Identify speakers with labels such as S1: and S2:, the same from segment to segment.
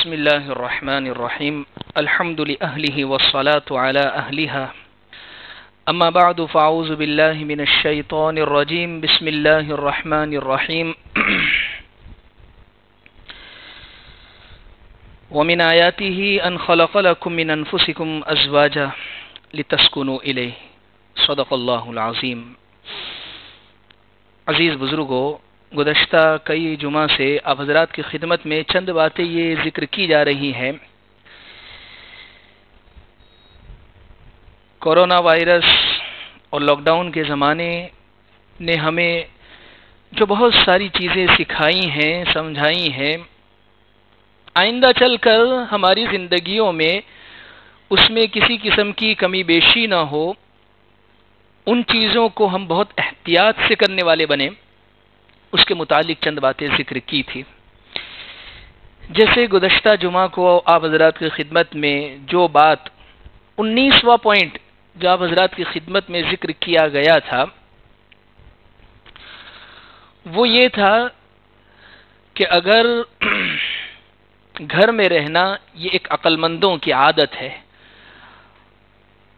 S1: بسم الله الرحمن الرحيم الحمد لأهله والصلاة على أهلها أما بعد فأعوذ بالله من الشيطان الرجيم بسم الله الرحمن الرحيم ومن آياته أن خلق لكم من أنفسكم أزواجا لتسكنوا إليه صدق الله العظيم. عزیز بزرگوں، گزشتہ کئی جمعہ سے آپ حضرات کی خدمت میں چند باتیں یہ ذکر کی جا رہی ہیں. کورونا وائرس اور لاک ڈاؤن کے زمانے نے ہمیں جو بہت ساری چیزیں سکھائی ہیں، سمجھائی ہیں، آئندہ چل کر ہماری زندگیوں میں اس میں کسی قسم کی کمی بیشی نہ ہو، ان چیزوں کو ہم بہت احتیاط سے کرنے والے بنیں، اس کے متعلق چند باتیں ذکر کی تھی. جیسے گزشتہ جمعہ کو آپ حضرات کی خدمت میں جو بات 19واں پوائنٹ جو آپ حضرات کی خدمت میں ذکر کیا گیا تھا وہ یہ تھا کہ اگر گھر میں رہنا یہ ایک عقل مندوں کی عادت ہے،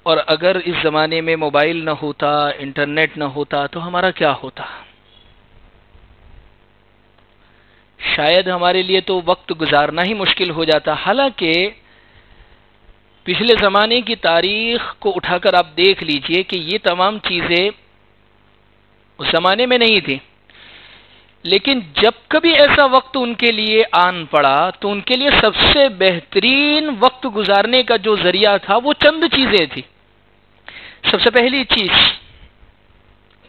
S1: اور اگر اس زمانے میں موبائل نہ ہوتا، انٹرنیٹ نہ ہوتا تو ہمارا کیا ہوتا؟ شاید ہمارے لیے تو وقت گزارنا ہی مشکل ہو جاتا. حالانکہ پچھلے زمانے کی تاریخ کو اٹھا کر آپ دیکھ لیجئے کہ یہ تمام چیزیں اس زمانے میں نہیں تھیں، لیکن جب کبھی ایسا وقت ان کے لیے آن پڑا تو ان کے لیے سب سے بہترین وقت گزارنے کا جو ذریعہ تھا وہ چند چیزیں تھیں. سب سے پہلی چیز،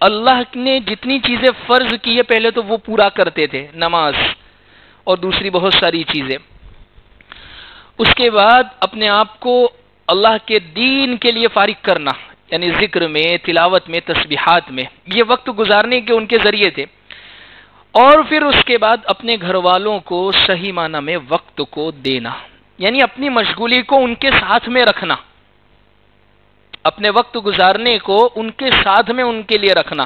S1: اللہ نے جتنی چیزیں فرض کی ہے پہلے تو وہ پورا کرتے تھے، نماز اور دوسری بہت ساری چیزیں. اس کے بعد اپنے آپ کو اللہ کے دین کے لیے فارغ کرنا، یعنی ذکر میں، تلاوت میں، تسبیحات میں، یہ وقت گزارنے کے ان کے ذریعے تھے. اور پھر اس کے بعد اپنے گھر والوں کو صحیح معنی میں وقت کو دینا، یعنی اپنی مشغولی کو ان کے ساتھ میں رکھنا، اپنے وقت گزارنے کو ان کے ساتھ میں ان کے لیے رکھنا.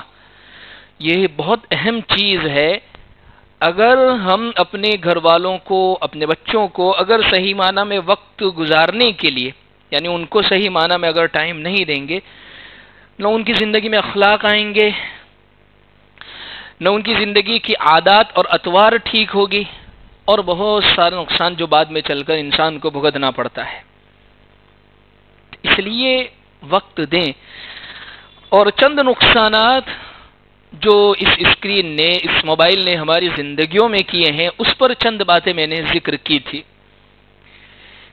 S1: یہ بہت اہم چیز ہے. اگر ہم اپنے گھر والوں کو، اپنے بچوں کو اگر صحیح معنی میں وقت گزارنے کے لیے، یعنی ان کو صحیح معنی میں اگر ٹائم نہیں دیں گے، نہ ان کی زندگی میں اخلاق آئیں گے، نہ ان کی زندگی کی عادات اور اطوار ٹھیک ہوگی، اور بہت سارے نقصان جو بعد میں چل کر انسان کو بھگتنا پڑتا ہے. اس لیے وقت دیں. اور چند نقصانات جو اس اسکرین نے، اس موبائل نے ہماری زندگیوں میں کیے ہیں، اس پر چند باتیں میں نے ذکر کی تھی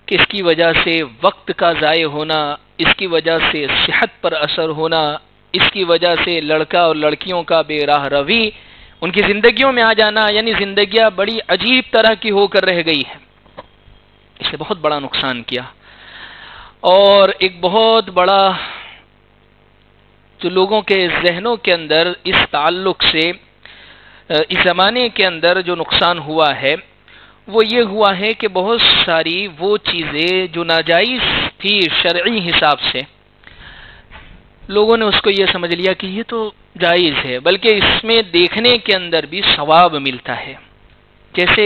S1: کہ اس کی وجہ سے وقت کا ضائع ہونا، اس کی وجہ سے صحت پر اثر ہونا، اس کی وجہ سے لڑکا اور لڑکیوں کا بے راہ روی ان کی زندگیوں میں آ جانا، یعنی زندگیاں بڑی عجیب طرح کی ہو کر رہ گئی ہے. اس نے بہت بڑا نقصان کیا. اور ایک بہت بڑا جو لوگوں کے ذہنوں کے اندر اس تعلق سے اس زمانے کے اندر جو نقصان ہوا ہے وہ یہ ہوا ہے کہ بہت ساری وہ چیزیں جو ناجائز تھی شرعی حساب سے، لوگوں نے اس کو یہ سمجھ لیا کہ یہ تو جائز ہے، بلکہ اس میں دیکھنے کے اندر بھی ثواب ملتا ہے. جیسے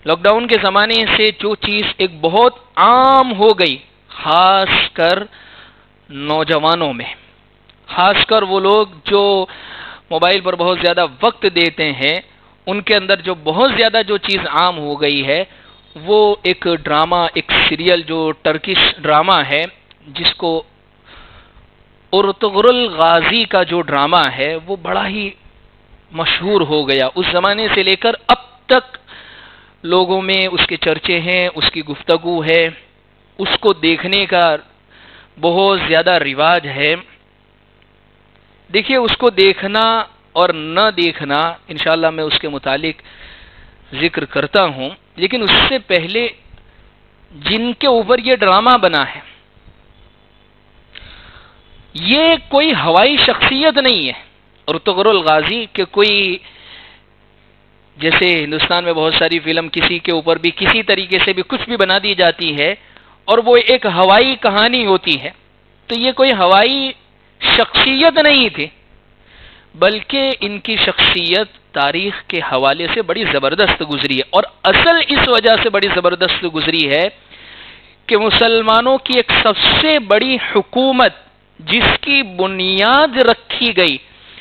S1: لاک ڈاؤن کے زمانے سے جو چیز ایک بہت عام ہو گئی، خاص کر نوجوانوں میں، خاص کر وہ لوگ جو موبائل پر بہت زیادہ وقت دیتے ہیں، ان کے اندر جو بہت زیادہ جو چیز عام ہو گئی ہے وہ ایک ڈرامہ، ایک سیریل جو ٹرکش ڈرامہ ہے، جس کو ارطغرل غازی کا جو ڈرامہ ہے وہ بڑا ہی مشہور ہو گیا. اس زمانے سے لے کر اب تک لوگوں میں اس کے چرچے ہیں، اس کی گفتگو ہے، اس کو دیکھنے کا بہت زیادہ رواج ہے. دیکھیے، اس کو دیکھنا اور نہ دیکھنا انشاءاللہ میں اس کے متعلق ذکر کرتا ہوں، لیکن اس سے پہلے جن کے اوپر یہ ڈرامہ بنا ہے یہ کوئی ہوائی شخصیت نہیں ہے. ارطغرل غازی کہ کوئی، جیسے ہندوستان میں بہت ساری فلم کسی کے اوپر بھی کسی طریقے سے بھی کچھ بھی بنا دی جاتی ہے اور وہ ایک ہوائی کہانی ہوتی ہے، تو یہ کوئی ہوائی شخصیت نہیں تھی، بلکہ ان کی شخصیت تاریخ کے حوالے سے بڑی زبردست گزری ہے، اور اصل اس وجہ سے بڑی زبردست گزری ہے کہ مسلمانوں کی ایک سب سے بڑی حکومت جس کی بنیاد رکھی گئی،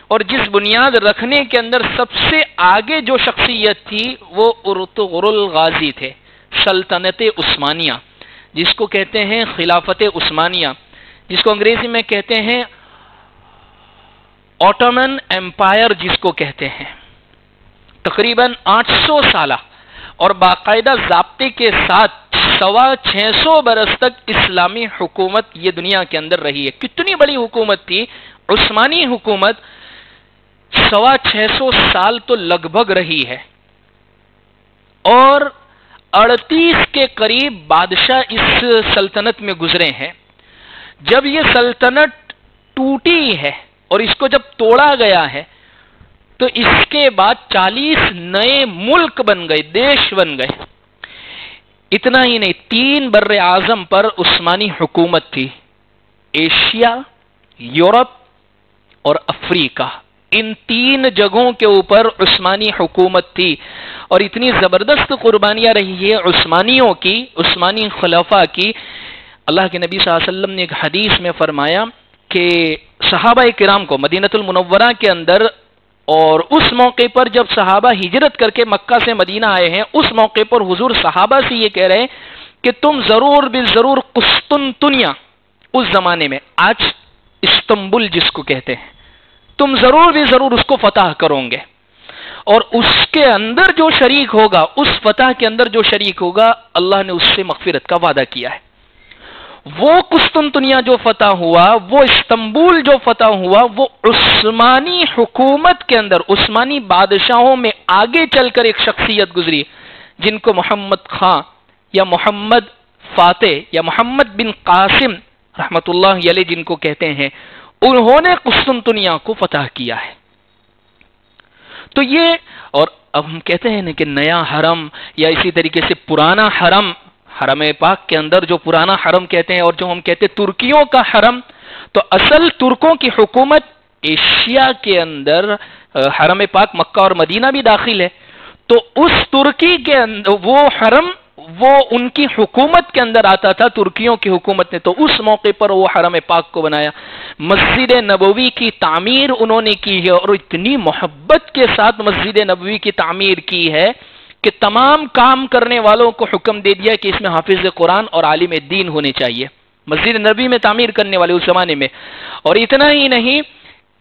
S1: اور جس بنیاد رکھنے کے اندر سب سے آگے جو شخصیت تھی وہ ارطغرل غازی تھے، سلطنت عثمانیہ جس کو کہتے ہیں خلافت عثمانیہ، جس کو انگریزی میں کہتے ہیں آٹومن ایمپائر جس کو کہتے ہیں، تقریباً 800 سالہ اور باقاعدہ ضابطے کے ساتھ 650 برس تک اسلامی حکومت یہ دنیا کے اندر رہی ہے۔ کتنی بڑی حکومت تھی عثمانی حکومت، 650 سال تو لگ بھگ رہی ہے، اور 38 کے قریب بادشاہ اس سلطنت میں گزرے ہیں۔ جب یہ سلطنت ٹوٹی ہے اور اس کو جب توڑا گیا ہے تو اس کے بعد 40 نئے ملک بن گئے، دیش بن گئے۔ اتنا ہی نہیں، 3 بر اعظم پر عثمانی حکومت تھی، ایشیا، یورپ اور افریقہ، ان 3 جگہوں کے اوپر عثمانی حکومت تھی، اور اتنی زبردست قربانیاں رہی ہے عثمانیوں کی، عثمانی خلفاء کی۔ اللہ کے نبی صلی اللہ علیہ وسلم نے ایک حدیث میں فرمایا کہ صحابہ کرام کو مدینہ المنورہ کے اندر، اور اس موقع پر جب صحابہ ہجرت کر کے مکہ سے مدینہ آئے ہیں، اس موقع پر حضور صحابہ سے یہ کہہ رہے ہیں کہ تم ضرور بالضرور قسطنطنیہ، اس زمانے میں آج استنبول جس کو کہتے ہیں، تم ضرور بھی ضرور اس کو فتح کرو گے، اور اس کے اندر جو شریک ہوگا، اس فتح کے اندر جو شریک ہوگا، اللہ نے اس سے مغفرت کا وعدہ کیا ہے۔ وہ قسطنطنیہ جو فتح ہوا، وہ استنبول جو فتح ہوا، وہ عثمانی حکومت کے اندر، عثمانی بادشاہوں میں آگے چل کر ایک شخصیت گزری جن کو محمد خان یا محمد فاتح یا محمد بن قاسم رحمت اللہ علیہ جن کو کہتے ہیں، انہوں نے قسطنطنیہ کو فتح کیا ہے۔ تو یہ، اور اب ہم کہتے ہیں نا کہ نیا حرم یا اسی طریقے سے پرانا حرم، حرم پاک کے اندر جو پرانا حرم کہتے ہیں، اور جو ہم کہتے ہیں ترکیوں کا حرم، تو اصل ترکوں کی حکومت ایشیا کے اندر حرم پاک مکہ اور مدینہ بھی داخل ہے، تو اس ترکی کے اندر وہ حرم وہ ان کی حکومت کے اندر آتا تھا، ترکیوں کی حکومت نے، تو اس موقع پر وہ حرم پاک کو بنایا۔ مسجد نبوی کی تعمیر انہوں نے کی ہے، اور اتنی محبت کے ساتھ مسجد نبوی کی تعمیر کی ہے کہ تمام کام کرنے والوں کو حکم دے دیا کہ اس میں حافظ قرآن اور عالم دین ہونے چاہیے، مسجد نبوی میں تعمیر کرنے والے اس زمانے میں۔ اور اتنا ہی نہیں،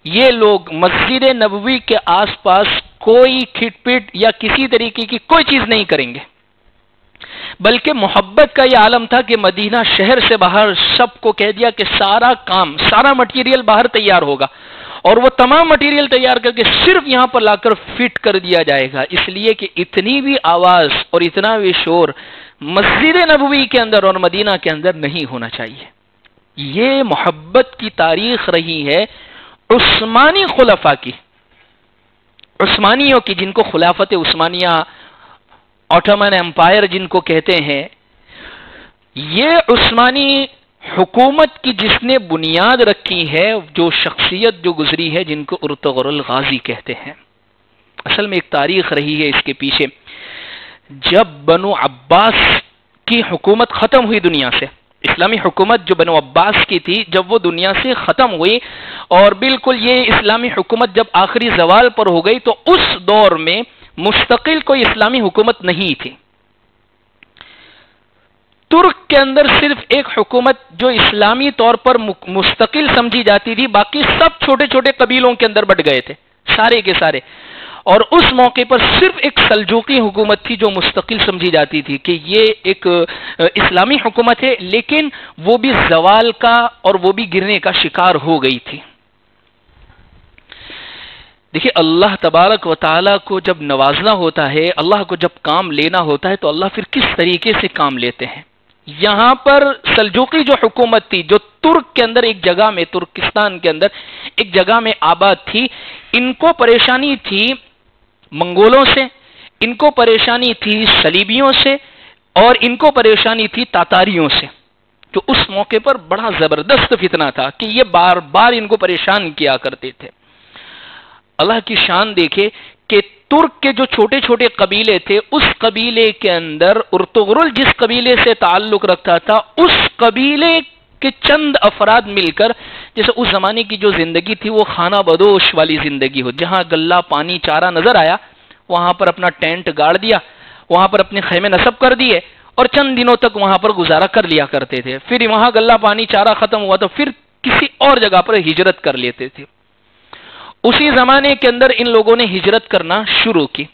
S1: یہ لوگ مسجد نبوی کے آس پاس کوئی کھٹ پٹ یا کسی طریقے کی کوئی چیز نہیں کریں گے، بلکہ محبت کا یہ عالم تھا کہ مدینہ شہر سے باہر سب کو کہہ دیا کہ سارا کام، سارا مٹیریل باہر تیار ہوگا، اور وہ تمام مٹیریل تیار کر کے صرف یہاں پر لا کر فٹ کر دیا جائے گا، اس لیے کہ اتنی بھی آواز اور اتنا بھی شور مسجد نبوی کے اندر اور مدینہ کے اندر نہیں ہونا چاہیے۔ یہ محبت کی تاریخ رہی ہے عثمانی خلفاء کی، عثمانیوں کی، جن کو خلافت عثمانیہ، آٹومن ایمپائر جن کو کہتے ہیں۔ یہ عثمانی حکومت کی جس نے بنیاد رکھی ہے، جو شخصیت جو گزری ہے، جن کو ارطغرل غازی کہتے ہیں۔ اصل میں ایک تاریخ رہی ہے اس کے پیچھے۔ جب بنو عباس کی حکومت ختم ہوئی دنیا سے، اسلامی حکومت جو بنو عباس کی تھی، جب وہ دنیا سے ختم ہوئی اور بالکل یہ اسلامی حکومت جب آخری زوال پر ہو گئی، تو اس دور میں مستقل کوئی اسلامی حکومت نہیں تھی۔ ترک کے اندر صرف ایک حکومت جو اسلامی طور پر مستقل سمجھی جاتی تھی، باقی سب چھوٹے چھوٹے قبیلوں کے اندر بٹ گئے تھے، سارے کے سارے۔ اور اس موقع پر صرف ایک سلجوقی حکومت تھی جو مستقل سمجھی جاتی تھی کہ یہ ایک اسلامی حکومت ہے، لیکن وہ بھی زوال کا اور وہ بھی گرنے کا شکار ہو گئی تھی۔ دیکھیے، اللہ تبارک و تعالیٰ کو جب نوازنا ہوتا ہے، اللہ کو جب کام لینا ہوتا ہے، تو اللہ پھر کس طریقے سے کام لیتے ہیں۔ یہاں پر سلجوقی جو حکومت تھی، جو ترک کے اندر ایک جگہ میں، ترکستان کے اندر ایک جگہ میں آباد تھی، ان کو پریشانی تھی منگولوں سے، ان کو پریشانی تھی صلیبیوں سے، اور ان کو پریشانی تھی تاتاریوں سے، جو اس موقع پر بڑا زبردست فتنہ تھا کہ یہ بار بار ان کو پریشان کیا کرتے تھے۔ اللہ کی شان دیکھے کہ ترک کے جو چھوٹے چھوٹے قبیلے تھے، اس قبیلے کے اندر ارطغرل جس قبیلے سے تعلق رکھتا تھا، اس قبیلے کے چند افراد مل کر، جیسے اس زمانے کی جو زندگی تھی وہ خانہ بدوش والی زندگی ہو، جہاں غلہ پانی چارہ نظر آیا وہاں پر اپنا ٹینٹ گاڑ دیا، وہاں پر اپنے خیمے نصب کر دیے اور چند دنوں تک وہاں پر گزارا کر لیا کرتے تھے. پھر وہاں غلہ پانی چارہ ختم ہوا تو پھر کسی اور جگہ پر ہجرت کر لیتے تھے. اسی زمانے کے اندر ان لوگوں نے ہجرت کرنا شروع کی،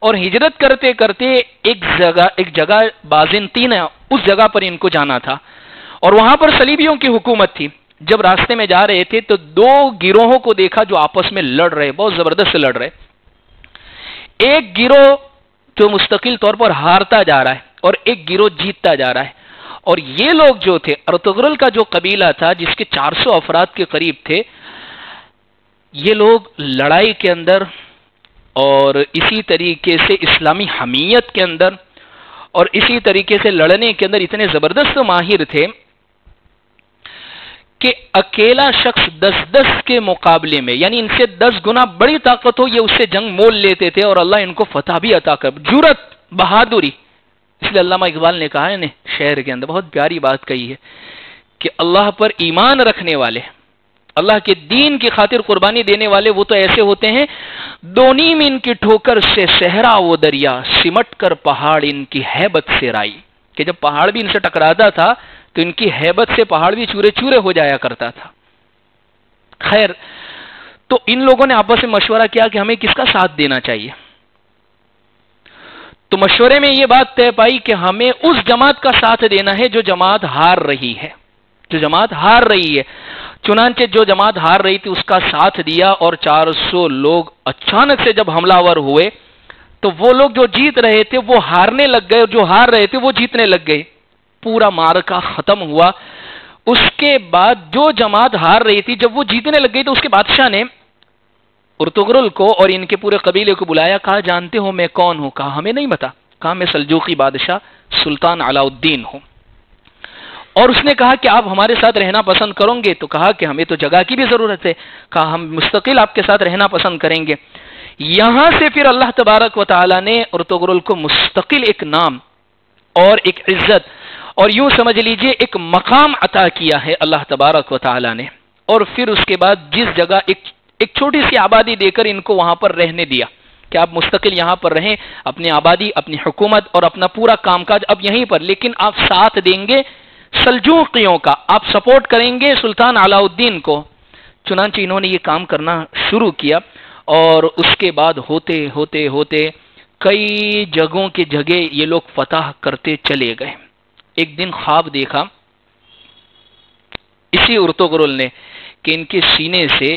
S1: اور ہجرت کرتے کرتے ایک جگہ بازنطین ہے، اس جگہ پر ان کو جانا تھا، اور وہاں پر صلیبیوں کی حکومت تھی. جب راستے میں جا رہے تھے تو دو گروہوں کو دیکھا جو آپس میں لڑ رہے، بہت زبردست لڑ رہے. ایک گروہ جو مستقل طور پر ہارتا جا رہا ہے اور ایک گروہ جیتتا جا رہا ہے. اور یہ لوگ جو تھے، ارطغرل کا جو قبیلہ تھا جس کے 400 افراد کے قریب تھے، یہ لوگ لڑائی کے اندر اور اسی طریقے سے اسلامی حمیت کے اندر اور اسی طریقے سے لڑنے کے اندر اتنے زبردست ماہر تھے کہ اکیلا شخص 10 کے مقابلے میں، یعنی ان سے 10 گنا بڑی طاقت ہو، یہ اس سے جنگ مول لیتے تھے اور اللہ ان کو فتح بھی عطا کر. جرأت، بہادری. اس لیے علامہ اقبال نے کہا ہے نا شعر کے اندر، بہت پیاری بات کہی ہے کہ اللہ پر ایمان رکھنے والے، اللہ کے دین کی خاطر قربانی دینے والے وہ تو ایسے ہوتے ہیں، دونیم ان کی ٹھوکر سے صحرا وہ دریا، سمٹ کر پہاڑ ان کی ہیبت سے رائی. کہ جب پہاڑ بھی ان سے ٹکراتا تھا تو ان کی ہیبت سے پہاڑ بھی چورے چورے ہو جایا کرتا تھا. خیر، تو ان لوگوں نے آپس میں مشورہ کیا کہ ہمیں کس کا ساتھ دینا چاہیے. تو مشورے میں یہ بات طے پائی کہ ہمیں اس جماعت کا ساتھ دینا ہے جو جماعت ہار رہی ہے، جو جماعت ہار رہی ہے. چنانچہ جو جماعت ہار رہی تھی اس کا ساتھ دیا، اور 400 لوگ اچانک سے جب حملہ آور ہوئے تو وہ لوگ جو جیت رہے تھے وہ ہارنے لگ گئے، اور جو ہار رہے تھے وہ جیتنے لگ گئے. پورا معرکہ ختم ہوا. اس کے بعد جو جماعت ہار رہی تھی جب وہ جیتنے لگ گئی تو اس کے بادشاہ نے ارطغرل کو اور ان کے پورے قبیلے کو بلایا. کہا جانتے ہو میں کون ہوں؟ کہا ہمیں نہیں پتا. کہا میں سلجوقی بادشاہ سلطان علاء الدین ہوں. اور اس نے کہا کہ آپ ہمارے ساتھ رہنا پسند کرو گے؟ تو کہا کہ ہمیں تو جگہ کی بھی ضرورت ہے. کہا ہم مستقل آپ کے ساتھ رہنا پسند کریں گے. یہاں سے پھر اللہ تبارک و تعالی نے ارطغرل کو مستقل ایک نام اور ایک عزت اور یوں سمجھ لیجئے ایک مقام عطا کیا ہے اللہ تبارک و تعالی نے. اور پھر اس کے بعد جس جگہ ایک چھوٹی سی آبادی دے کر ان کو وہاں پر رہنے دیا کہ آپ مستقل یہاں پر رہیں، اپنی آبادی، اپنی حکومت اور اپنا پورا کام کاج اب یہیں پر، لیکن آپ ساتھ دیں گے سلجوقیوں کا، آپ سپورٹ کریں گے سلطان علاء الدین کو. چنانچہ انہوں نے یہ کام کرنا شروع کیا، اور اس کے بعد ہوتے ہوتے ہوتے کئی جگہوں کی جگہ یہ لوگ فتح کرتے چلے گئے. ایک دن خواب دیکھا اسی ارطغرل نے کہ ان کے سینے سے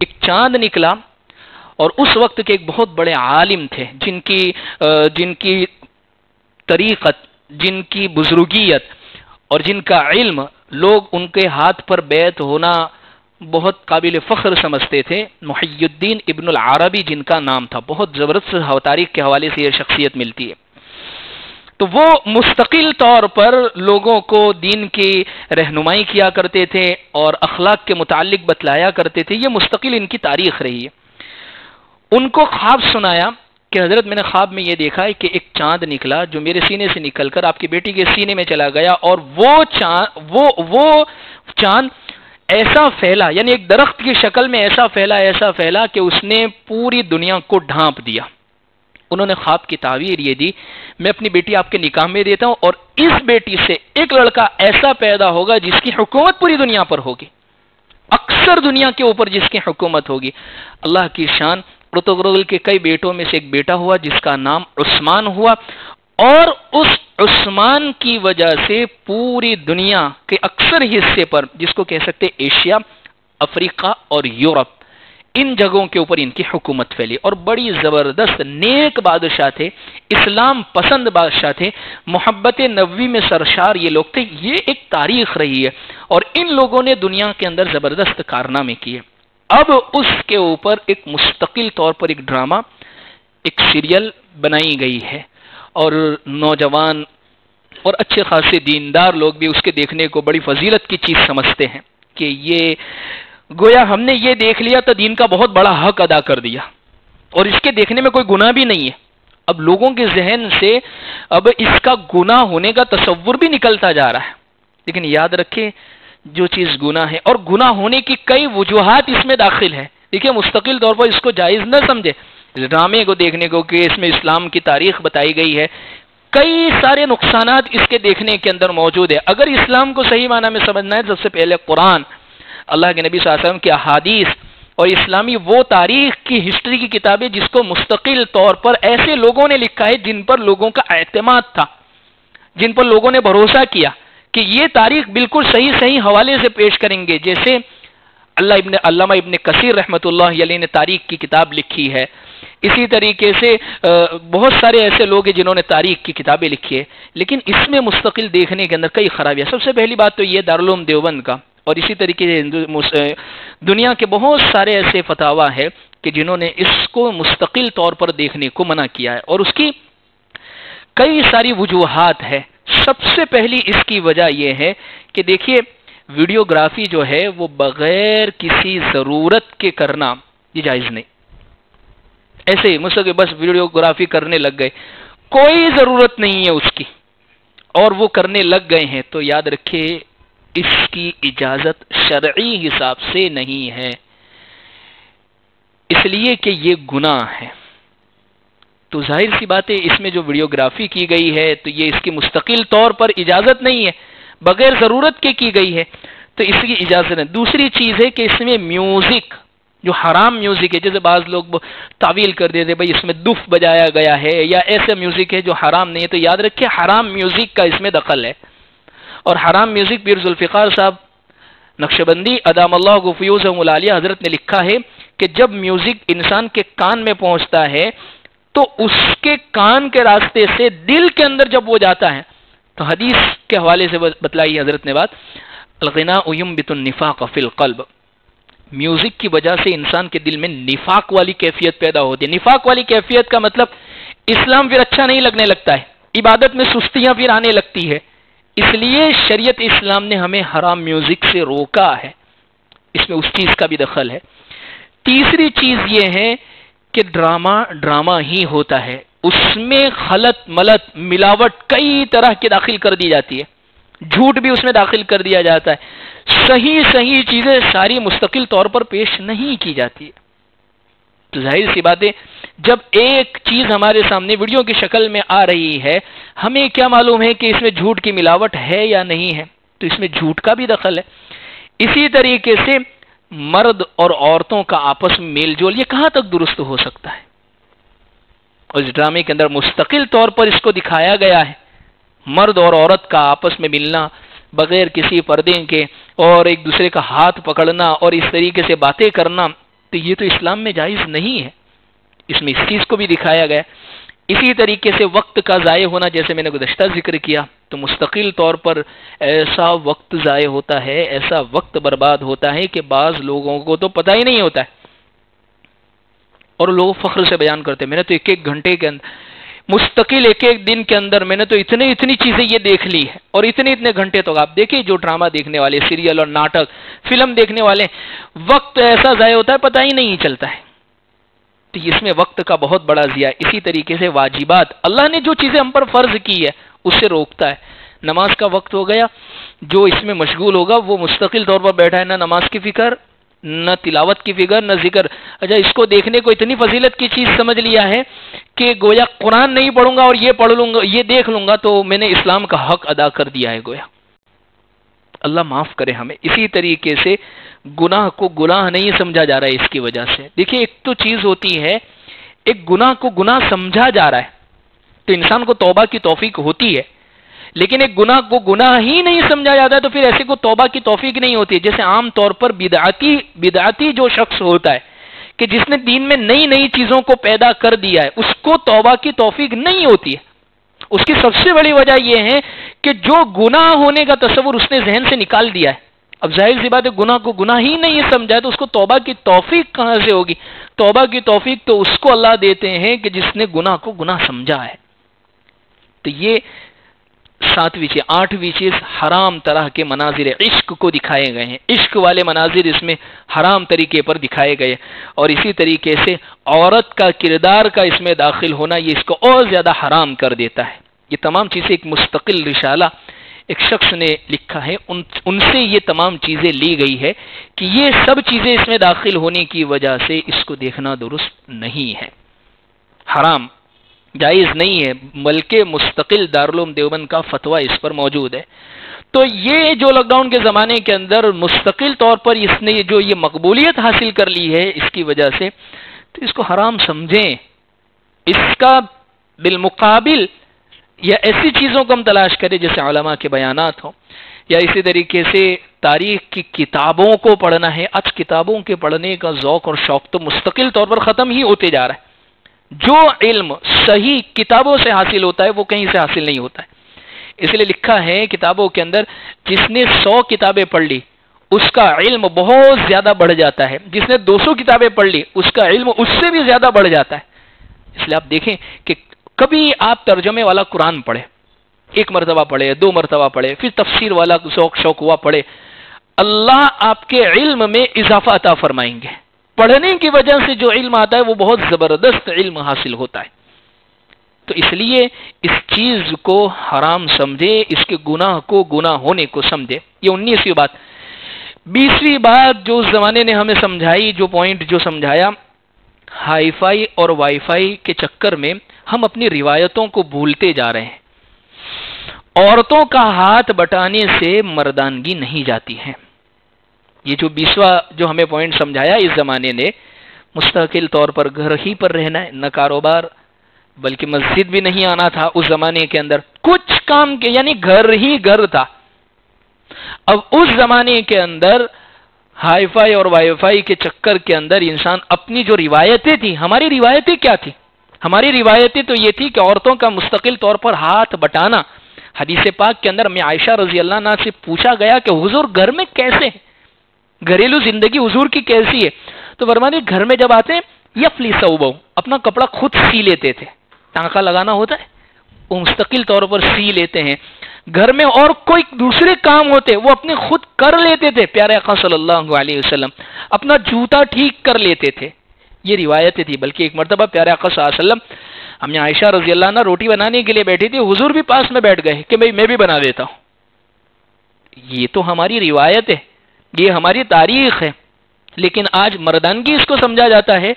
S1: ایک چاند نکلا، اور اس وقت کے ایک بہت بڑے عالم تھے جن کی طریقت، جن کی بزرگیت اور جن کا علم لوگ ان کے ہاتھ پر بیعت ہونا بہت قابل فخر سمجھتے تھے. محی الدین ابن العربی جن کا نام تھا. بہت زبردست تاریخ کے حوالے سے یہ شخصیت ملتی ہے. تو وہ مستقل طور پر لوگوں کو دین کی رہنمائی کیا کرتے تھے اور اخلاق کے متعلق بتلایا کرتے تھے. یہ مستقل ان کی تاریخ رہی ہے. ان کو خواب سنایا کہ حضرت میں نے خواب میں یہ دیکھا ہے کہ ایک چاند نکلا جو میرے سینے سے نکل کر آپ کی بیٹی کے سینے میں چلا گیا، اور وہ چاند ایسا پھیلا، یعنی ایک درخت کی شکل میں ایسا پھیلا کہ اس نے پوری دنیا کو ڈھانپ دیا. انہوں نے خواب کی تعبیر یہ دی، میں اپنی بیٹی آپ کے نکاح میں دیتا ہوں، اور اس بیٹی سے ایک لڑکا ایسا پیدا ہوگا جس کی حکومت پوری دنیا پر ہوگی، اکثر دنیا کے اوپر جس کی حکومت ہوگی. اللہ کی شان. ارطغرل کے کئی بیٹوں میں سے ایک بیٹا ہوا جس کا نام عثمان ہوا، اور اس عثمان کی وجہ سے پوری دنیا کے اکثر حصے پر، جس کو کہہ سکتے ایشیا، افریقہ اور یورپ، ان جگہوں کے اوپر ان کی حکومت پھیلی. اور بڑی زبردست نیک بادشاہ تھے، اسلام پسند بادشاہ تھے، محبت نبوی میں سرشار یہ لوگ تھے. یہ ایک تاریخ رہی ہے، اور ان لوگوں نے دنیا کے اندر زبردست کارنامے کیے. اب اس کے اوپر ایک مستقل طور پر ایک ڈرامہ، ایک سیریل بنائی گئی ہے، اور نوجوان اور اچھے خاصے دیندار لوگ بھی اس کے دیکھنے کو بڑی فضیلت کی چیز سمجھتے ہیں کہ یہ گویا ہم نے یہ دیکھ لیا تو دین کا بہت بڑا حق ادا کر دیا. اور اس کے دیکھنے میں کوئی گناہ بھی نہیں ہے. اب لوگوں کے ذہن سے اب اس کا گناہ ہونے کا تصور بھی نکلتا جا رہا ہے. لیکن یاد رکھیں جو چیز گناہ ہے اور گناہ ہونے کی کئی وجوہات اس میں داخل ہے. دیکھیں مستقل طور پر اس کو جائز نہ سمجھے ڈرامے کو دیکھنے کو کہ اس میں اسلام کی تاریخ بتائی گئی ہے. کئی سارے نقصانات اس کے دیکھنے کے اندر موجود ہے. اگر اسلام کو صحیح معنی میں سمجھنا ہے سب سے پہلے قرآن، اللہ کے نبی صلی اللہ علیہ وسلم کی احادیث اور اسلامی وہ تاریخ کی ہسٹری کی کتابیں جس کو مستقل طور پر ایسے لوگوں نے لکھا ہے جن پر لوگوں کا اعتماد تھا، جن پر لوگوں نے بھروسہ کیا کہ یہ تاریخ بالکل صحیح صحیح حوالے سے پیش کریں گے. جیسے علامہ ابن کثیر رحمۃ اللہ علیہ نے تاریخ کی کتاب لکھی ہے. اسی طریقے سے بہت سارے ایسے لوگ ہیں جنہوں نے تاریخ کی کتابیں لکھی ہے. لیکن اس میں مستقل دیکھنے کے اندر کئی خرابیاں. سب سے پہلی بات تو یہ دارالعلوم دیوبند کا اور اسی طریقے سے دنیا کے بہت سارے ایسے فتاوا ہے کہ جنہوں نے اس کو مستقل طور پر دیکھنے کو منع کیا ہے، اور اس کی کئی ساری وجوہات ہے. سب سے پہلی اس کی وجہ یہ ہے کہ دیکھیے ویڈیوگرافی جو ہے وہ بغیر کسی ضرورت کے کرنا یہ جائز نہیں. ایسے ہی مجھ بس ویڈیوگرافی کرنے لگ گئے، کوئی ضرورت نہیں ہے اس کی اور وہ کرنے لگ گئے ہیں، تو یاد رکھے اس کی اجازت شرعی حساب سے نہیں ہے، اس لیے کہ یہ گناہ ہے. تو ظاہر سی بات ہے اس میں جو ویڈیوگرافی کی گئی ہے تو یہ اس کی مستقل طور پر اجازت نہیں ہے، بغیر ضرورت کے کی گئی ہے تو اس کی اجازت نہیں. دوسری چیز ہے کہ اس میں میوزک جو حرام میوزک ہے، جیسے بعض لوگ تعویل کر دیتے بھائی اس میں دف بجایا گیا ہے یا ایسا میوزک ہے جو حرام نہیں ہے، تو یاد رکھیں حرام میوزک کا اس میں دخل ہے. اور حرام میوزک پیر ذوالفقار صاحب نقشبندی ادام اللہ فیوزہم العالیہ حضرت نے لکھا ہے کہ جب میوزک انسان کے کان میں پہنچتا ہے تو اس کے کان کے راستے سے دل کے اندر جب وہ جاتا ہے تو حدیث کے حوالے سے بتلائی حضرت نے بات، الغناء ينبت النفاق فی القلب، میوزک کی وجہ سے انسان کے دل میں نفاق والی کیفیت پیدا ہوتی ہے. نفاق والی کیفیت کا مطلب اسلام پھر اچھا نہیں لگنے لگتا ہے، عبادت میں سستیاں پھر آنے لگتی ہے. اس لیے شریعت اسلام نے ہمیں حرام میوزک سے روکا ہے، اس میں اس چیز کا بھی دخل ہے. تیسری چیز یہ ہے کہ ڈرامہ ہی ہوتا ہے، اس میں خلط ملط ملاوٹ کئی طرح کی داخل کر دی جاتی ہے، جھوٹ بھی اس میں داخل کر دیا جاتا ہے، صحیح چیزیں ساری مستقل طور پر پیش نہیں کی جاتی ہے. تو ظاہر سی بات ہے جب ایک چیز ہمارے سامنے ویڈیو کی شکل میں آ رہی ہے، ہمیں کیا معلوم ہے کہ اس میں جھوٹ کی ملاوٹ ہے یا نہیں ہے، تو اس میں جھوٹ کا بھی دخل ہے. اسی طریقے سے مرد اور عورتوں کا آپس میں میل جول یہ کہاں تک درست ہو سکتا ہے؟ اور اس ڈرامے کے اندر مستقل طور پر اس کو دکھایا گیا ہے، مرد اور عورت کا آپس میں ملنا بغیر کسی پردے کے اور ایک دوسرے کا ہاتھ پکڑنا اور اس طریقے سے باتیں کرنا، تو یہ تو اسلام میں جائز نہیں ہے. اس میں اس چیز کو بھی دکھایا گیا. اسی طریقے سے وقت کا ضائع ہونا، جیسے میں نے گزشتہ ذکر کیا، تو مستقل طور پر ایسا وقت ضائع ہوتا ہے، ایسا وقت برباد ہوتا ہے کہ بعض لوگوں کو تو پتہ ہی نہیں ہوتا ہے اور لوگ فخر سے بیان کرتے ہیں میں نے تو ایک گھنٹے کے اندر مستقل ایک دن کے اندر میں نے تو اتنی چیزیں یہ دیکھ لی ہے. اور اتنے گھنٹے تو آپ دیکھیں جو ڈرامہ دیکھنے والے، سیریل اور ناٹک فلم دیکھنے والے، وقت ایسا ضائع ہوتا ہے پتہ ہی نہیں چلتا ہے. تو اس میں وقت کا بہت بڑا ضیاع. اسی طریقے سے واجبات اللہ نے جو چیزیں ہم پر فرض کی ہے اس سے روکتا ہے. نماز کا وقت ہو گیا، جو اس میں مشغول ہوگا وہ مستقل طور پر بیٹھا ہے، نہ نماز کی فکر، نہ تلاوت کی فکر، نہ ذکر. اچھا اس کو دیکھنے کو اتنی فضیلت کی چیز سمجھ لیا ہے کہ گویا قرآن نہیں پڑھوں گا اور یہ پڑھ لوں گا، یہ دیکھ لوں گا تو میں نے اسلام کا حق ادا کر دیا ہے گویا. اللہ معاف کرے ہمیں. اسی طریقے سے گناہ کو گناہ نہیں سمجھا جا رہا ہے اس کی وجہ سے. دیکھیے ایک تو چیز ہوتی ہے، ایک گناہ کو گناہ سمجھا جا رہا ہے تو انسان کو توبہ کی توفیق ہوتی ہے، لیکن ایک گناہ کو گناہ ہی نہیں سمجھا جاتا ہے تو پھر ایسے کو توبہ کی توفیق نہیں ہوتی. جیسے عام طور پر بدعتی جو شخص ہوتا ہے کہ جس نے دین میں نئی چیزوں کو پیدا کر دیا ہے، اس کو توبہ کی توفیق نہیں ہوتی ہے. اس کی سب سے بڑی وجہ یہ ہے کہ جو گناہ ہونے کا تصور اس نے ذہن سے نکال دیا ہے. اب ظاہر سی بات ہے گناہ کو گناہ ہی نہیں سمجھا ہے تو اس کو توبہ کی توفیق کہاں سے ہوگی؟ توبہ کی توفیق تو اس کو اللہ دیتے ہیں کہ جس نے گناہ کو گناہ سمجھا ہے. تو یہ 7ویں چیز 8ویں چیز حرام طرح کے مناظر عشق کو دکھائے گئے ہیں، عشق والے مناظر اس میں حرام طریقے پر دکھائے گئے، اور اسی طریقے سے عورت کا کردار کا اس میں داخل ہونا یہ اس کو اور زیادہ حرام کر دیتا ہے۔ یہ تمام چیزیں ایک مستقل رسالہ ایک شخص نے لکھا ہے، ان سے یہ تمام چیزیں لی گئی ہے کہ یہ سب چیزیں اس میں داخل ہونے کی وجہ سے اس کو دیکھنا درست نہیں ہے، حرام جائز نہیں ہے، بلکہ مستقل دارالعلوم دیوبند کا فتویٰ اس پر موجود ہے۔ تو یہ جو لاک ڈاؤن کے زمانے کے اندر مستقل طور پر اس نے جو یہ مقبولیت حاصل کر لی ہے اس کی وجہ سے، تو اس کو حرام سمجھیں، اس کا بالمقابل یا ایسی چیزوں کو ہم تلاش کریں جیسے علماء کے بیانات ہوں، یا اسی طریقے سے تاریخ کی کتابوں کو پڑھنا ہے۔ آج کتابوں کے پڑھنے کا ذوق اور شوق تو مستقل طور پر ختم ہی ہوتے جا رہا ہے۔ جو علم صحیح کتابوں سے حاصل ہوتا ہے وہ کہیں سے حاصل نہیں ہوتا ہے، اس لیے لکھا ہے کتابوں کے اندر جس نے 100 کتابیں پڑھ لی اس کا علم بہت زیادہ بڑھ جاتا ہے، جس نے 200 کتابیں پڑھ لی اس کا علم اس سے بھی زیادہ بڑھ جاتا ہے۔ اس لیے آپ دیکھیں کہ کبھی آپ ترجمے والا قرآن پڑھے، 1 مرتبہ پڑھے، 2 مرتبہ پڑھے، پھر تفسیر والا شوق ہوا پڑھے، اللہ آپ کے علم میں اضافہ عطا فرمائیں گے۔ پڑھنے کی وجہ سے جو علم آتا ہے وہ بہت زبردست علم حاصل ہوتا ہے۔ تو اس لیے اس چیز کو حرام سمجھے، اس کے گناہ کو گناہ ہونے کو سمجھے۔ یہ 19ویں بات۔ 20ویں بات جو اس زمانے نے ہمیں سمجھائی، جو پوائنٹ جو سمجھایا، ہائی فائی اور وائی فائی کے چکر میں ہم اپنی روایتوں کو بھولتے جا رہے ہیں۔ عورتوں کا ہاتھ بٹانے سے مردانگی نہیں جاتی ہے۔ یہ جو 20واں جو ہمیں پوائنٹ سمجھایا اس زمانے نے، مستقل طور پر گھر ہی پر رہنا ہے، نہ کاروبار، بلکہ مسجد بھی نہیں آنا تھا اس زمانے کے اندر، کچھ کام کے یعنی گھر ہی گھر تھا۔ اب اس زمانے کے اندر ہائی فائی اور وائی فائی کے چکر کے اندر انسان اپنی جو روایتیں تھیں، ہماری روایتیں کیا تھی؟ ہماری روایتیں تو یہ تھی کہ عورتوں کا مستقل طور پر ہاتھ بٹانا۔ حدیث پاک کے اندر میں عائشہ رضی اللہ عنہا سے پوچھا گیا کہ حضور گھر میں کیسے ہیں؟ گھریلو زندگی حضور کی کیسی ہے؟ تو فرماتے گھر میں جب آتے ہیں یفلی ثوبہ، اپنا کپڑا خود سی لیتے تھے، ٹانکا لگانا ہوتا ہے وہ مستقل طور پر سی لیتے ہیں۔ گھر میں اور کوئی دوسرے کام ہوتے وہ اپنے خود کر لیتے تھے، پیارے آقا صلی اللہ علیہ وسلم اپنا جوتا ٹھیک کر لیتے تھے۔ یہ روایتیں تھی۔ بلکہ ایک مرتبہ پیارے آقا صلی اللہ علیہ وسلم، ہم نے عائشہ رضی اللہ عنہ روٹی بنانے کے لیے بیٹھی تھی، حضور بھی پاس میں بیٹھ گئے کہ میں بھی بنا دیتا ہوں۔ یہ تو ہماری روایت ہے، یہ ہماری تاریخ ہے، لیکن آج مردانگی اس کو سمجھا جاتا ہے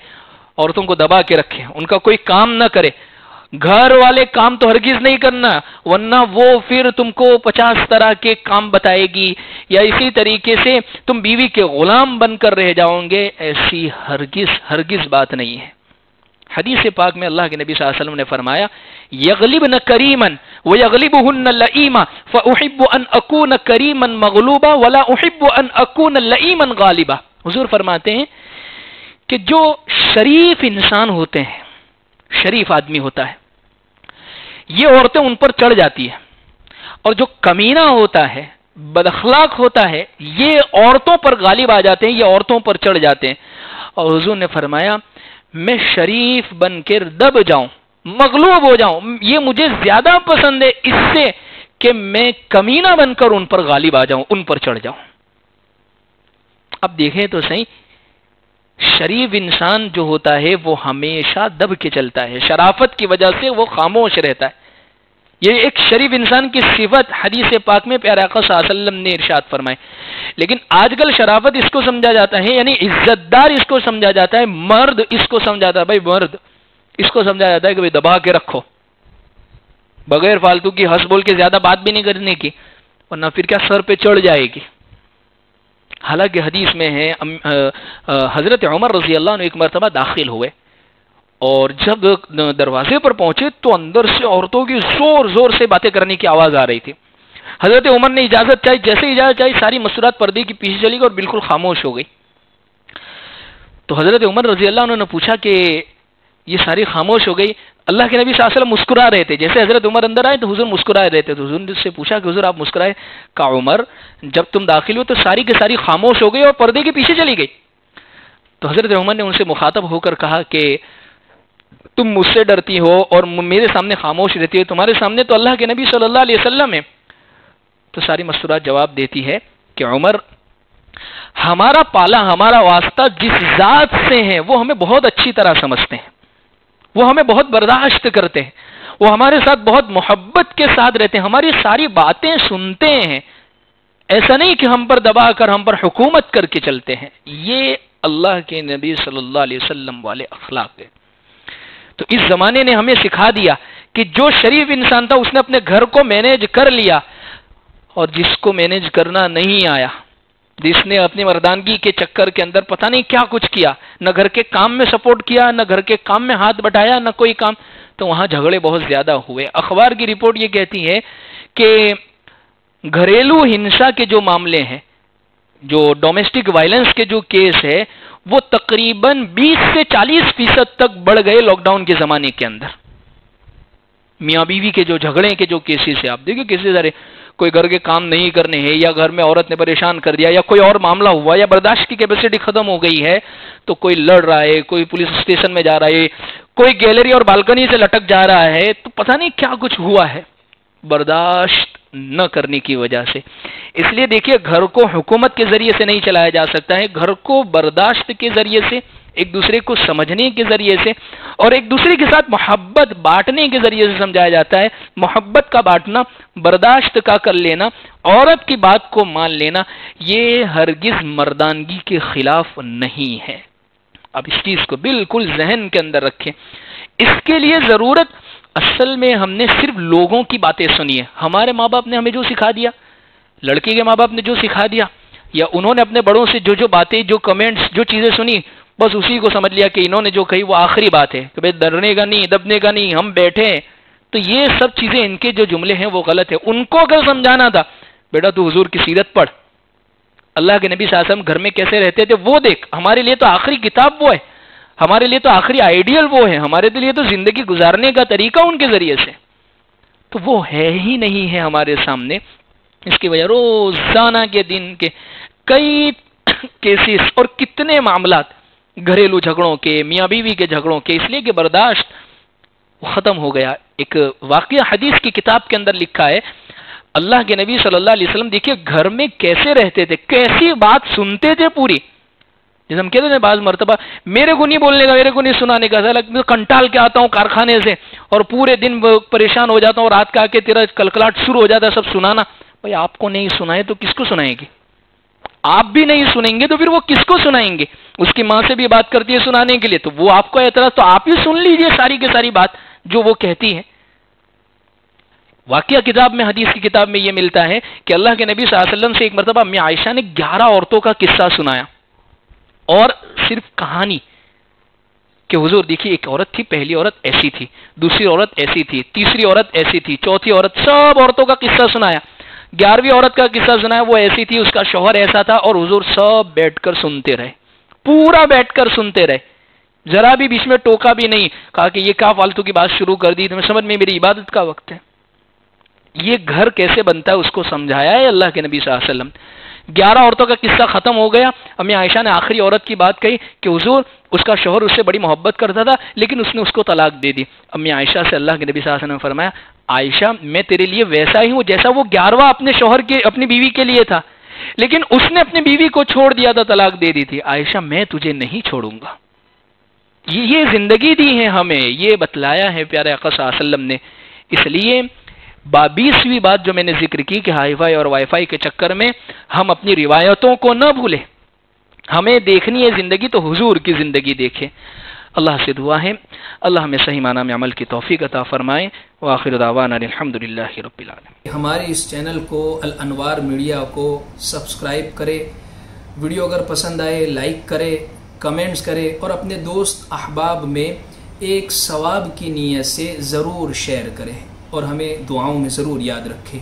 S1: عورتوں کو دبا کے رکھے، ان کا کوئی کام نہ کرے، گھر والے کام تو ہرگز نہیں کرنا، ورنہ وہ پھر تم کو 50 طرح کے کام بتائے گی، یا اسی طریقے سے تم بیوی کے غلام بن کر رہ جاؤ گے۔ ایسی ہرگز بات نہیں ہے۔ حدیث پاک میں اللہ کے نبی صلی اللہ علیہ وسلم نے فرمایا یغلبن کریما ویغلبہن لئیما فاحب ان اکون کریما مغلوبا ولا احب ان اکون لئیما غالبا۔ حضور فرماتے ہیں کہ جو شریف انسان ہوتے ہیں، شریف آدمی ہوتا ہے، یہ عورتیں ان پر چڑھ جاتی ہیں، اور جو کمینہ ہوتا ہے، بد اخلاق ہوتا ہے، یہ عورتوں پر غالب آ جاتے ہیں، یہ عورتوں پر چڑھ جاتے ہیں۔ اور حضور نے فرمایا میں شریف بن کر دب جاؤں، مغلوب ہو جاؤں، یہ مجھے زیادہ پسند ہے اس سے کہ میں کمینہ بن کر ان پر غالب آ جاؤں، ان پر چڑھ جاؤں۔ اب دیکھیں تو صحیح، شریف انسان جو ہوتا ہے وہ ہمیشہ دب کے چلتا ہے، شرافت کی وجہ سے وہ خاموش رہتا ہے۔ یہ ایک شریف انسان کی صفت حدیث پاک میں پیارے آقا صلی اللہ علیہ وسلم نے ارشاد فرمائے۔ لیکن آج کل شرافت اس کو سمجھا جاتا ہے، یعنی عزت دار اس کو سمجھا جاتا ہے، مرد اس کو سمجھا جاتا ہے، بھائی مرد اس کو سمجھا جاتا ہے کہ بھائی دبا کے رکھو، بغیر فالتو کی ہنس بول کے زیادہ بات بھی نہیں کرنے کی، ورنہ پھر کیا سر پہ چڑھ جائے گی۔ حالانکہ حدیث میں ہے حضرت عمر رضی اللہ عنہ ایک مرتبہ داخل ہوئے، اور جب دروازے پر پہنچے تو اندر سے عورتوں کی زور زور سے باتیں کرنے کی آواز آ رہی تھی۔ حضرت عمر نے اجازت چاہی، جیسے اجازت چاہی ساری مستورات پردے کی پیچھے چلی گئی اور بالکل خاموش ہو گئی۔ تو حضرت عمر رضی اللہ عنہ نے پوچھا کہ یہ ساری خاموش ہو گئی؟ اللہ کے نبی صلی اللہ علیہ وسلم مسکرا رہے تھے، جیسے حضرت عمر اندر آئے تو حضور مسکرائے رہے تھے، تو حضور نے سے پوچھا کہ حضور آپ مسکرائے؟ کہا عمر جب تم داخل ہو تو ساری کی ساری خاموش ہو گئی اور پردے کے پیچھے چلی گئی۔ تو حضرت عمر نے ان سے مخاطب ہو کر کہا کہ تم مجھ سے ڈرتی ہو اور میرے سامنے خاموش رہتی ہو، تمہارے سامنے تو اللہ کے نبی صلی اللہ علیہ وسلم ہے۔ تو ساری مستورات جواب دیتی ہے کہ عمر، ہمارا پالا، ہمارا واسطہ جس ذات سے ہے وہ ہمیں بہت اچھی طرح سمجھتے ہیں، وہ ہمیں بہت برداشت کرتے ہیں، وہ ہمارے ساتھ بہت محبت کے ساتھ رہتے ہیں، ہماری ساری باتیں سنتے ہیں، ایسا نہیں کہ ہم پر دبا کر ہم پر حکومت کر کے چلتے ہیں۔ یہ اللہ کے نبی صلی اللہ علیہ وسلم والے اخلاق ہے۔ تو اس زمانے نے ہمیں سکھا دیا کہ جو شریف انسان تھا اس نے اپنے گھر کو مینیج کر لیا، اور جس کو مینیج کرنا نہیں آیا، جس نے اپنی مردانگی کے چکر کے اندر پتہ نہیں کیا کچھ کیا، نہ گھر کے کام میں سپورٹ کیا، نہ گھر کے کام میں ہاتھ بٹایا، نہ کوئی کام، تو وہاں جھگڑے بہت زیادہ ہوئے۔ اخبار کی رپورٹ یہ کہتی ہے کہ گھریلو ہنسا کے جو معاملے ہیں، جو ڈومیسٹک وائلنس کے جو کیس ہے، وہ تقریباً 20 سے 40% تک بڑھ گئے لاک ڈاؤن کے زمانے کے اندر۔ میاں بیوی کے جو جھگڑے کے جو کیسز ہے، آپ دیکھیں کسی طرح کوئی گھر کے کام نہیں کرنے ہیں، یا گھر میں عورت نے پریشان کر دیا، یا کوئی اور معاملہ ہوا، یا برداشت کی کیپیسٹی ختم ہو گئی ہے، تو کوئی لڑ رہا ہے، کوئی پولیس اسٹیشن میں جا رہا ہے، کوئی گیلری اور بالکنی سے لٹک جا رہا ہے، تو پتہ نہیں کیا کچھ ہوا ہے برداشت نہ کرنے کی وجہ سے۔ اس لیے دیکھیے، گھر کو حکومت کے ذریعے سے نہیں چلایا جا سکتا ہے، گھر کو برداشت کے ذریعے سے، ایک دوسرے کو سمجھنے کے ذریعے سے، اور ایک دوسرے کے ساتھ محبت بانٹنے کے ذریعے سے سمجھایا جاتا ہے۔ محبت کا بانٹنا، برداشت کا کر لینا، عورت کی بات کو مان لینا، یہ ہرگز مردانگی کے خلاف نہیں ہے۔ اب اس چیز کو بالکل ذہن کے اندر رکھیں۔ اس کے لیے ضرورت، اصل میں ہم نے صرف لوگوں کی باتیں سنی ہے۔ ہمارے ماں باپ نے ہمیں جو سکھا دیا، لڑکی کے ماں باپ نے جو سکھا دیا، یا انہوں نے اپنے بڑوں سے جو باتیں، جو کمنٹس، جو چیزیں سنی، بس اسی کو سمجھ لیا کہ انہوں نے جو کہی وہ آخری بات ہے، کہ بھئی ڈرنے کا نہیں، دبنے کا نہیں، ہم بیٹھے ہیں۔ تو یہ سب چیزیں، ان کے جو جملے ہیں وہ غلط ہے۔ ان کو اگر سمجھانا تھا، بیٹا تو حضور کی سیرت پڑھ، اللہ کے نبی صلی اللہ علیہ وسلم گھر میں کیسے رہتے تھے وہ دیکھ، ہمارے لیے تو آخری کتاب وہ ہے، ہمارے لیے تو آخری آئیڈیل وہ ہے، ہمارے لیے تو زندگی گزارنے کا طریقہ ان کے ذریعے سے، تو وہ ہے ہی نہیں ہے ہمارے سامنے۔ اس کی وجہ روزانہ کے دن کے کئی کیسز اور کتنے معاملات گھریلو جھگڑوں کے، میاں بیوی کے جھگڑوں کے، اس لیے کہ برداشت ختم ہو گیا۔ ایک واقعہ حدیث کی کتاب کے اندر لکھا ہے، اللہ کے نبی صلی اللہ علیہ وسلم دیکھیے گھر میں کیسے رہتے تھے، کیسی بات سنتے تھے پوری۔ جیسے ہم کہتے ہیں بعض مرتبہ میرے کو نہیں بولنے کا، میرے کو نہیں سنانے کا، میں کنٹال کے آتا ہوں کارخانے سے اور پورے دن پریشان ہو جاتا ہوں، رات کا آ کے تیرا کلکلاٹ شروع ہو جاتا ہے سب سنانا۔ بھائی آپ کو نہیں سنائے تو کس کو سنائیں گے؟ آپ بھی نہیں سنیں گے تو پھر وہ کس کو سنائیں گے؟ اس کی ماں سے بھی بات کرتی ہے سنانے کے لیے، تو وہ آپ کو اعتراض، تو آپ ہی سن لیجئے ساری کی ساری بات جو وہ کہتی ہے۔ واقعہ کتاب میں، حدیث کی کتاب میں یہ ملتا ہے کہ اللہ کے نبی صلی اللہ علیہ وسلم سے ایک مرتبہ امی عائشہ نے 11 عورتوں کا قصہ سنایا، اور صرف کہانی کہ حضور دیکھیے ایک عورت تھی، پہلی عورت ایسی تھی، دوسری عورت ایسی تھی، تیسری عورت ایسی تھی، چوتھی عورت، سب عورتوں کا قصہ سنایا۔ 11ویں عورت کا قصہ سنایا، وہ ایسی تھی، اس کا شوہر ایسا تھا، اور حضور سب بیٹھ کر سنتے رہے، پورا بیٹھ کر سنتے رہے، ذرا بھی بیچ میں ٹوکا بھی نہیں، کہا کہ یہ کیا فالتو کی بات شروع کر دی، تمہیں سمجھ میں میری عبادت کا وقت ہے۔ یہ گھر کیسے بنتا ہے اس کو سمجھایا ہے اللہ کے نبی صلی اللہ علیہ وسلم۔ 11 عورتوں کا قصہ ختم ہو گیا۔ امی عائشہ نے آخری عورت کی بات کہی کہ حضور اس کا شوہر اس سے بڑی محبت کرتا تھا، لیکن اس نے اس کو طلاق دے دی۔ امی عائشہ سے اللہ کے نبی صلی اللہ علیہ وسلم نے فرمایا، عائشہ میں تیرے لیے ویسا ہی ہوں جیسا وہ 11واں اپنے شوہر کے، اپنی بیوی کے لیے تھا، لیکن اس نے اپنی بیوی کو چھوڑ دیا تھا، طلاق دے دی تھی۔ عائشہ میں تجھے نہیں چھوڑوں گا۔ یہ زندگی دی ہے ہمیں، یہ بتلایا ہے پیارے آقا صلی اللہ علیہ وسلم نے۔ اس لیے 22ویں بات جو میں نے ذکر کی کہ ہائی فائی اور وائی فائی کے چکر میں ہم اپنی روایتوں کو نہ بھولیں، ہمیں دیکھنی ہے زندگی تو حضور کی زندگی دیکھیں۔ اللہ سے دعا ہے اللہ ہمیں صحیح معنی میں عمل کی توفیق عطا فرمائے۔ وآخر دعوانا الحمدللہ رب العالمین۔
S2: ہمارے اس چینل کو الانوار میڈیا کو سبسکرائب کرے، ویڈیو اگر پسند آئے لائک کرے، کمنٹس کرے، اور اپنے دوست احباب میں ایک ثواب کی نیت سے ضرور شیئر کریں، اور ہمیں دعاؤں میں ضرور یاد رکھیں۔